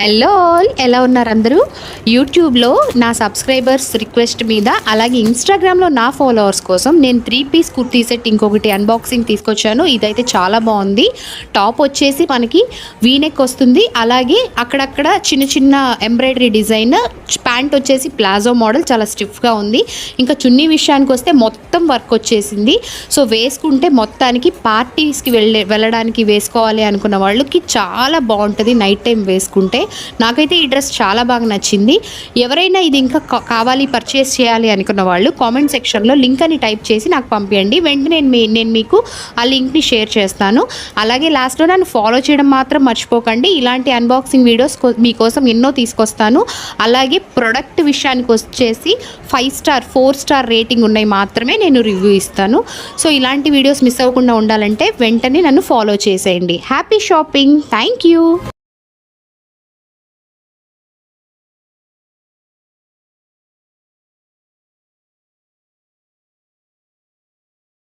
Hello all, ఎలా ఉన్నారు అందరూ? యూట్యూబ్లో నా సబ్స్క్రైబర్స్ రిక్వెస్ట్ మీద, అలాగే ఇన్స్టాగ్రామ్లో నా ఫాలోవర్స్ కోసం నేను 3 పీస్ కుర్తీ సెట్ ఇంకొకటి అన్బాక్సింగ్ తీసుకొచ్చాను. ఇదైతే చాలా బాగుంది. టాప్ వచ్చేసి మనకి వీనెక్ వస్తుంది, అలాగే అక్కడక్కడ చిన్న చిన్న ఎంబ్రాయిడరీ డిజైన్. ప్యాంట్ వచ్చేసి ప్లాజో మోడల్, చాలా స్టిఫ్గా ఉంది. ఇంకా చున్నీ విషయానికి వస్తే మొత్తం వర్క్ వచ్చేసింది. సో వేసుకుంటే మొత్తానికి పార్టీస్కి వెళ్ళడానికి వేసుకోవాలి అనుకున్న వాళ్ళకి చాలా బాగుంటుంది నైట్ టైం వేసుకుంటే. నాకైతే ఈ డ్రెస్ చాలా బాగా నచ్చింది. ఎవరైనా ఇది ఇంకా కావాలి, పర్చేస్ చేయాలి అనుకున్న వాళ్ళు కామెంట్ సెక్షన్లో లింక్ అని టైప్ చేసి నాకు పంపించండి. వెంటనే నేను మీకు ఆ లింక్ని షేర్ చేస్తాను. అలాగే లాస్ట్లో నన్ను ఫాలో చేయడం మాత్రం మర్చిపోకండి. ఇలాంటి అన్బాక్సింగ్ వీడియోస్ మీకోసం ఎన్నో తీసుకొస్తాను. అలాగే ప్రొడక్ట్ విషయానికి వచ్చేసి 5 స్టార్ 4 స్టార్ రేటింగ్ ఉన్నాయి మాత్రమే నేను రివ్యూ ఇస్తాను. సో ఇలాంటి వీడియోస్ మిస్ అవ్వకుండా ఉండాలంటే వెంటనే నన్ను ఫాలో చేసేయండి. Happy shopping. Thank you.